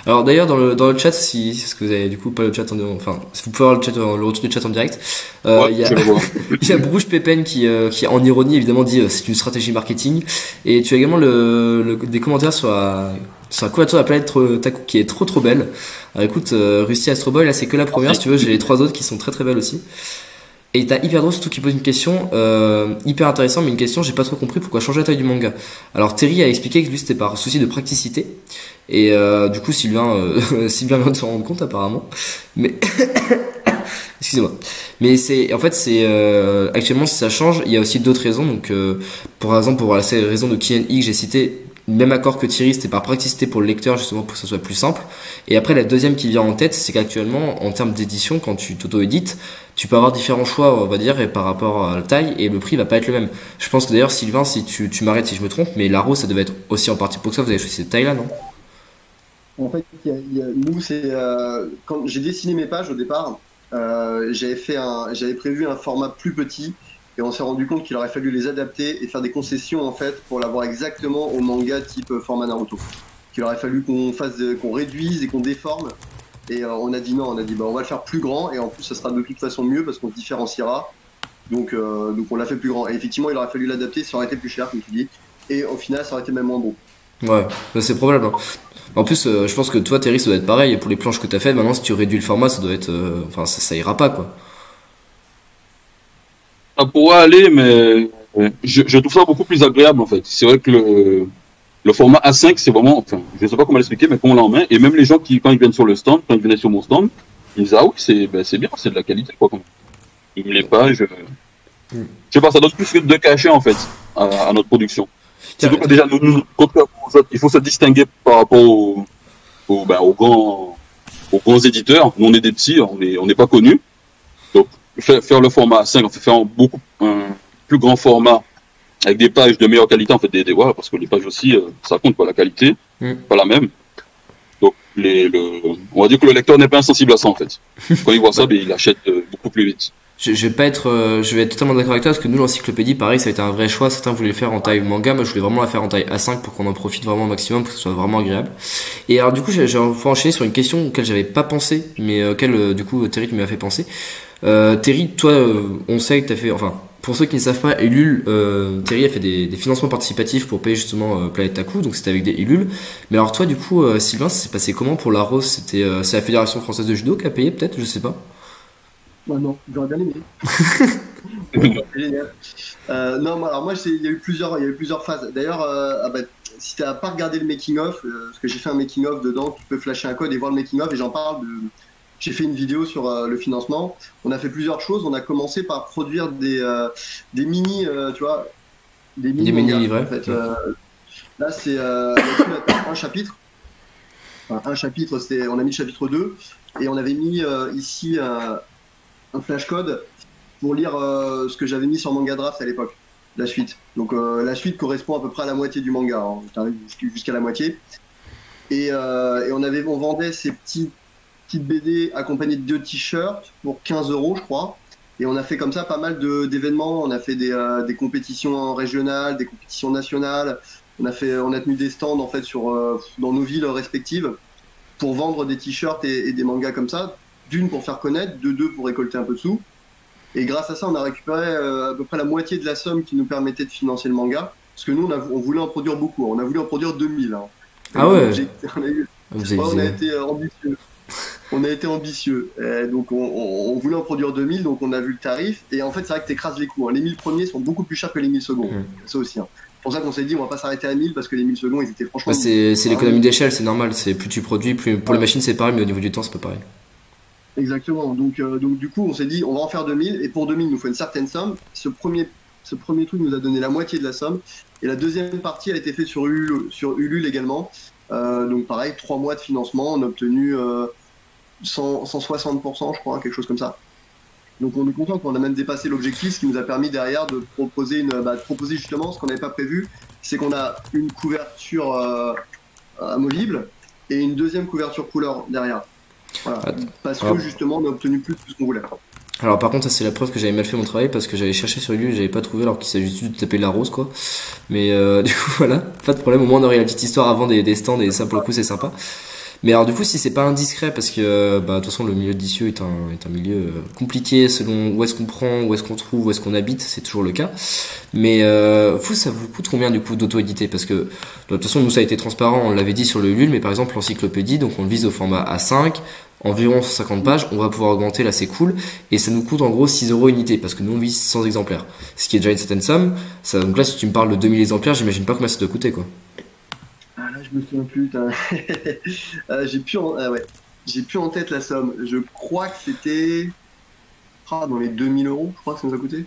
Alors d'ailleurs dans le chat, si parce que vous avez du coup pas le chat enfin si vous pouvez avoir le retour du chat en direct, Ouais, il y a je le vois. il y a Brouche Pépin qui en ironie évidemment dit c'est une stratégie marketing et tu as également des commentaires sur la couverture de la planète Taku qui est trop belle. Alors écoute, Rusty Astro Boy, là c'est que la première, si tu veux, j'ai les trois autres qui sont très très belles aussi. Et t'as Hyperdro surtout qui pose une question hyper intéressante, mais une question j'ai pas trop compris pourquoi changer la taille du manga. Alors Terry a expliqué que lui c'était par souci de praticité, et du coup Sylvain vient de se rendre compte apparemment, mais excusez-moi. Mais c'est en fait c'est actuellement si ça change, il y a aussi d'autres raisons. Donc par exemple pour la raison de KNI que j'ai cité, même accord que Thierry, c'était par praticité pour le lecteur justement pour que ça soit plus simple. Et après la deuxième qui vient en tête, c'est qu'actuellement en termes d'édition, quand tu t'auto-édites, tu peux avoir différents choix on va dire et par rapport à la taille et le prix va pas être le même. Je pense que d'ailleurs Sylvain, si tu m'arrêtes si je me trompe, mais Laro ça devait être aussi en partie pour ça, vous avez choisi cette taille là non? En fait, nous, c'est quand j'ai dessiné mes pages au départ, j'avais prévu un format plus petit et on s'est rendu compte qu'il aurait fallu les adapter et faire des concessions en fait pour l'avoir exactement au manga type format Naruto. Qu'il aurait fallu qu'on réduise et qu'on déforme. Et on a dit non, on a dit bah on va le faire plus grand et en plus ça sera de toute façon mieux parce qu'on se différenciera. Donc on l'a fait plus grand. Et effectivement, il aurait fallu l'adapter, ça aurait été plus cher comme tu dis. Et au final, ça aurait été même moins bon. Ouais, bah, c'est probable. Hein. En plus, je pense que toi, Terry, ça doit être pareil. Pour les planches que t'as fait, maintenant, si tu réduis le format, ça doit être, enfin, ça ira pas, quoi. Ça pourrait aller, mais je trouve ça beaucoup plus agréable en fait. C'est vrai que le format A5, c'est vraiment, enfin, je sais pas comment l'expliquer, mais qu'on l'a en main, et même les gens qui, quand ils viennent sur le stand, quand ils venaient sur mon stand, ils disent ah oui, c'est bien, c'est de la qualité, quoi. Quand même. Ils me les pages. Je sais pas, ça donne plus de cachet en fait à notre production. Tiens, Surtout que déjà, contrairement aux autres, il faut se distinguer par rapport aux grands éditeurs. Nous, on est des petits, on n'est pas connus. Donc, faire le format 5, on fait faire un plus grand format avec des pages de meilleure qualité, en fait, voilà, parce que les pages aussi, ça compte, quoi, la qualité, pas la même. Donc, on va dire que le lecteur n'est pas insensible à ça, en fait. Quand il voit ça, ben, il achète beaucoup plus vite. Je vais être totalement d'accord avec toi parce que nous l'encyclopédie pareil ça a été un vrai choix, certains voulaient le faire en taille manga, moi je voulais vraiment la faire en taille A5 pour qu'on en profite vraiment au maximum, pour que ce soit vraiment agréable. Et alors du coup j'ai enchaîner sur une question auquel j'avais pas pensé mais auquel du coup Terry m'a fait penser. Terry, toi on sait que t'as fait, enfin pour ceux qui ne savent pas, Ulule, Terry a fait des financements participatifs pour payer justement Planète Taku, donc c'était avec des Ulule. Mais alors toi du coup Sylvain, ça s'est passé comment pour la Rose? C'est la Fédération Française de Judo qui a payé peut-être, je sais pas. Bah non, j'aurais bien aimé. Génial. Non, alors moi, il y a eu plusieurs phases. D'ailleurs, si tu n'as pas regardé le making-of, parce que j'ai fait un making-of dedans, tu peux flasher un code et voir le making-of, et j'en parle. J'ai fait une vidéo sur le financement. On a fait plusieurs choses. On a commencé par produire des mini, tu vois, des Des mini livrets. en fait. Là, c'est un chapitre. Enfin, un chapitre, on a mis le chapitre 2, et on avait mis ici un flashcode pour lire ce que j'avais mis sur Manga Draft à l'époque, la suite. Donc la suite correspond à peu près à la moitié du manga, hein. J'arrive jusqu'à la moitié. Et on vendait ces petites BD accompagnées de 2 t-shirts pour 15 € je crois. Et on a fait comme ça pas mal d'événements. On a fait des compétitions régionales, des compétitions nationales. On a tenu des stands en fait dans nos villes respectives pour vendre des t-shirts et des mangas comme ça. D'une pour faire connaître, de deux pour récolter un peu de sous. Et grâce à ça, on a récupéré à peu près la moitié de la somme qui nous permettait de financer le manga. Parce que nous, on voulait en produire beaucoup. On a voulu en produire 2000. Hein. Ah ouais. On a été ambitieux. on a été ambitieux. Donc on voulait en produire 2000, donc on a vu le tarif. Et en fait, c'est vrai que tu écrases les coûts, hein. Les 1000 premiers sont beaucoup plus chers que les 1000 seconds. Ça aussi, hein. C'est pour ça qu'on s'est dit, on va pas s'arrêter à 1000 parce que les 1000 secondes, ils étaient franchement. Bah, c'est l'économie d'échelle, c'est normal. C'est plus tu produis, plus pour les machines c'est pareil, mais au niveau du temps c'est pas pareil. Exactement. Donc du coup, on s'est dit, on va en faire 2000. Et pour 2000, il nous faut une certaine somme. Ce premier truc nous a donné la moitié de la somme. Et la deuxième partie, elle a été faite sur Ulule également. Donc pareil, 3 mois de financement. On a obtenu 160%, je crois, quelque chose comme ça. Donc on est content qu'on a même dépassé l'objectif, ce qui nous a permis derrière de proposer justement ce qu'on n'avait pas prévu, c'est qu'on a une couverture amovible et une deuxième couverture couleur derrière. Voilà. Parce que justement on a obtenu plus que ce qu'on voulait. Alors par contre ça c'est la preuve que j'avais mal fait mon travail parce que j'avais cherché sur Ulule et j'avais pas trouvé alors qu'il s'agit juste de taper la rose quoi. Mais du coup voilà, pas de problème, au moins on aurait la petite histoire avant des stands et ça pour le coup c'est sympa. Mais alors du coup si c'est pas indiscret parce que bah de toute façon le milieu d'Issieux est un milieu compliqué selon où est-ce qu'on prend, où est-ce qu'on trouve, où est-ce qu'on habite, c'est toujours le cas. Mais vous ça vous coûte combien du coup d'auto-éditer parce que de toute façon nous ça a été transparent, on l'avait dit sur le Ulule, mais par exemple l'encyclopédie donc on le vise au format A5, environ 150 pages, on va pouvoir augmenter là c'est cool et ça nous coûte en gros 6 € unité parce que nous on vise 100 exemplaires. Ce qui est déjà une certaine somme, ça, donc là si tu me parles de 2000 exemplaires j'imagine pas combien ça doit coûter quoi. Ah là, je me souviens plus. J'ai plus en tête la somme. Je crois que c'était dans les 2000 €, je crois que ça nous a coûté.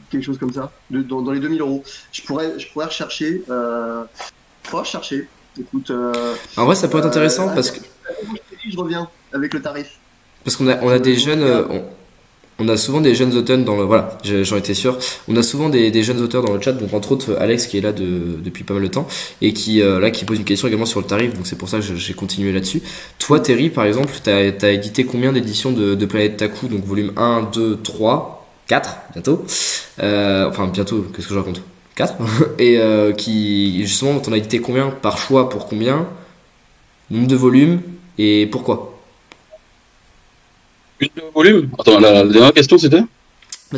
Quelque chose comme ça. Dans les 2000 €. Je pourrais rechercher. Écoute. En vrai, ça peut être intéressant parce que. Je reviens avec le tarif. Parce qu'on a des jeunes. On a souvent des jeunes auteurs dans le. Voilà, j'en étais sûr. On a souvent des jeunes auteurs dans le chat, donc entre autres Alex qui est là depuis pas mal de temps et qui pose une question également sur le tarif, donc c'est pour ça que j'ai continué là-dessus. Toi, Terry, par exemple, t'as édité combien d'éditions de Planète Taku, donc volume 1, 2, 3, 4, bientôt. Enfin, bientôt, qu'est-ce que je raconte 4 et qui, justement, t'en as édité combien par choix, pour combien, nombre de volumes et pourquoi? Une de volume. Attends, la dernière question c'était?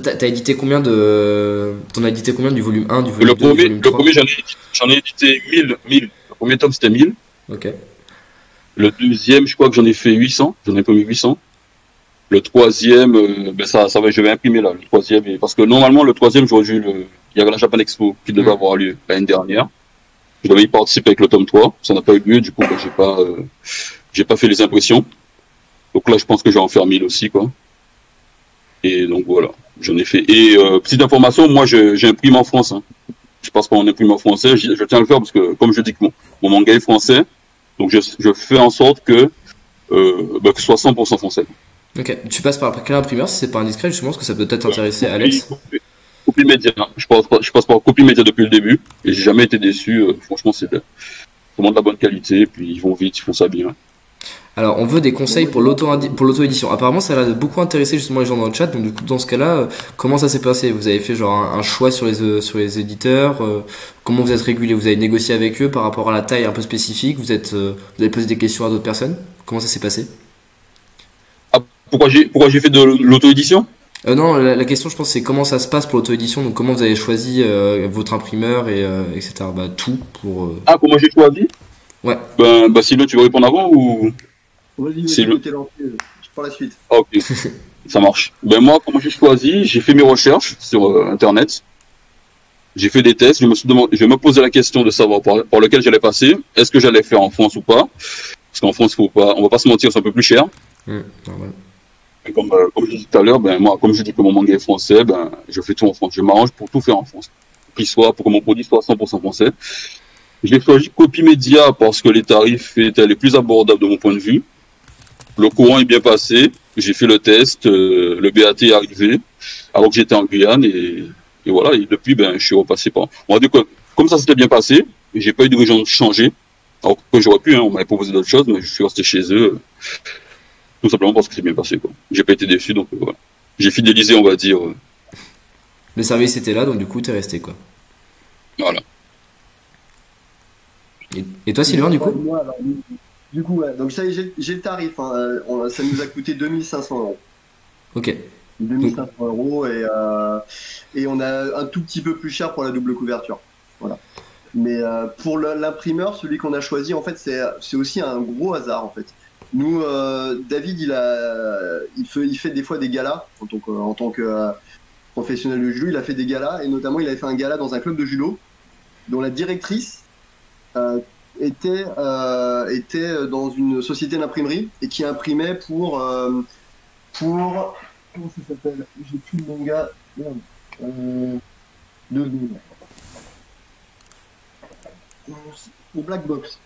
T'as édité combien T'en as édité combien du volume 1, du volume 2, du volume 3? Le premier, j'en ai édité 1000. Le premier tome c'était 1000. Ok. Le deuxième, je crois que j'en ai fait 800. J'en ai mis 800. Le troisième, je vais imprimer là. Le troisième, parce que normalement, le troisième, il y avait la Japan Expo qui devait avoir lieu l'année dernière. Je devais y participer avec le tome 3. Ça n'a pas eu lieu, du coup, j'ai pas fait les impressions. Donc là, je pense que je vais en faire 1000 aussi, quoi. Et donc voilà, j'en ai fait. Et petite information, moi, j'imprime en France. Hein. Je passe pas en imprimant en français. Je tiens à le faire parce que, comme je dis que mon manga est français, donc je fais en sorte que ce soit 100% français. Ok. Tu passes par quel imprimeur si c'est pas indiscret? Justement, parce que ça peut peut-être intéresser Alex. Copie média. Je passe par copie média depuis le début et j'ai jamais été déçu. Franchement, c'est vraiment de la bonne qualité. Puis ils vont vite, ils font ça bien. Alors, on veut des conseils pour l'auto-édition. Apparemment, ça a l'air de beaucoup intéresser justement les gens dans le chat. Donc, du coup, dans ce cas-là, comment ça s'est passé? Vous avez fait genre un choix sur les éditeurs? Comment vous êtes régulé? Vous avez négocié avec eux par rapport à la taille un peu spécifique? Vous avez posé des questions à d'autres personnes? Comment ça s'est passé? Ah, pourquoi j'ai fait de l'auto-édition? Non, la question, je pense, c'est comment ça se passe pour l'auto-édition. Donc, comment vous avez choisi votre imprimeur et etc. Bah, tout pour. Ah, comment j'ai choisi? Ouais. Sinon, tu veux répondre avant ou? Vas-y, je prends la suite. Ok, ça marche. Moi, comment j'ai choisi? J'ai fait mes recherches sur Internet. J'ai fait des tests. Je me posais la question de savoir par lequel j'allais passer. Est-ce que j'allais faire en France ou pas? Parce qu'en France, on va pas se mentir, c'est un peu plus cher. Normal. Et comme je disais tout à l'heure, moi, comme je dis que mon manga est français, je fais tout en France. Je m'arrange pour tout faire en France. Pour que mon produit soit 100% français. J'ai choisi Copy Média parce que les tarifs étaient les plus abordables de mon point de vue. Le courant est bien passé. J'ai fait le test. Le BAT est arrivé alors que j'étais en Guyane et voilà. Et depuis, je suis repassé par. On va dire que comme ça s'était bien passé, j'ai pas eu de raison de changer. Alors que j'aurais pu, on m'avait proposé d'autres choses, mais je suis resté chez eux. Tout simplement parce que c'est bien passé, quoi. J'ai pas été déçu, donc voilà. J'ai fidélisé, on va dire. Le service était là, donc du coup, t'es resté, quoi. Voilà. Et toi, Sylvain, du coup? Du coup, ouais. Donc ça, j'ai le tarif. Hein. Ça nous a coûté 2500 €. Ok. 2500 € et on a un tout petit peu plus cher pour la double couverture. Voilà. Mais pour l'imprimeur, celui qu'on a choisi, en fait, c'est aussi un gros hasard, en fait. Nous, David, il fait des fois des galas en tant que professionnel de judo. Il a fait des galas et notamment il avait fait un gala dans un club de judo dont la directrice était dans une société d'imprimerie et qui imprimait pour comment ça s'appelle? J'ai plus le manga. Merde. Deux secondes. Pour Black Box.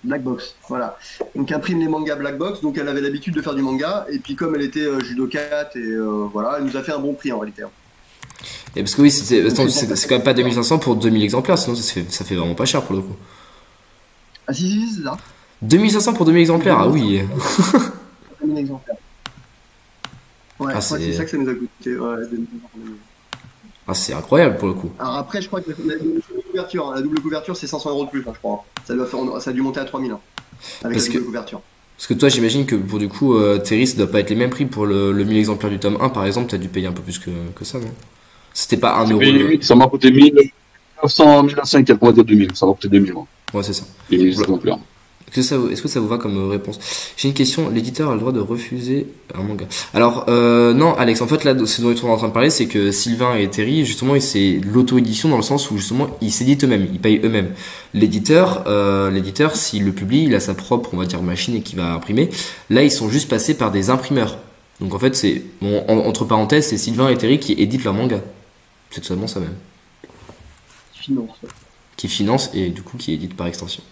Black Box, voilà. Donc imprime les mangas Black Box, donc elle avait l'habitude de faire du manga, et puis comme elle était judokate, et voilà, elle nous a fait un bon prix en réalité. Et parce que oui, c'est quand même pas 2500 pour 2000 exemplaires, sinon ça fait vraiment pas cher pour le coup. Ah si, c'est ça. 2500 pour 2000 exemplaires, ah oui. 2000 exemplaires. Ouais, Ah, c'est ça que ça nous a coûté. Ouais, ah, c'est incroyable pour le coup. alors après, je crois que la double couverture, c'est 500 € de plus, hein, je crois. Ça a dû monter à 3000 hein, avec la double couverture. Parce que toi, j'imagine que pour du coup, Terry, ça doit pas être les mêmes prix pour le 1000 exemplaires du tome 1, par exemple, t'as dû payer un peu plus que ça, non? C'était pas 1 euro. Ça m'a coûté 1900, 1900 et quelques mois de 2000. Ça m'a coûté 2000. Ouais, c'est ça. 2000 exemplaires. Est-ce que ça vous va comme réponse? J'ai une question. L'éditeur a le droit de refuser un manga? Alors, non, Alex, en fait, là, ce dont on est en train de parler, c'est que Sylvain et Terry, justement, c'est l'auto-édition dans le sens où, justement, ils s'éditent eux-mêmes, ils payent eux-mêmes. L'éditeur, s'il le publie, il a sa propre, on va dire, machine et qui va imprimer. Là, ils sont juste passés par des imprimeurs. Donc, en fait, c'est, bon, entre parenthèses, c'est Sylvain et Terry qui éditent leur manga. C'est tout simplement ça même. Finance. Qui finance et, du coup, qui édite par extension.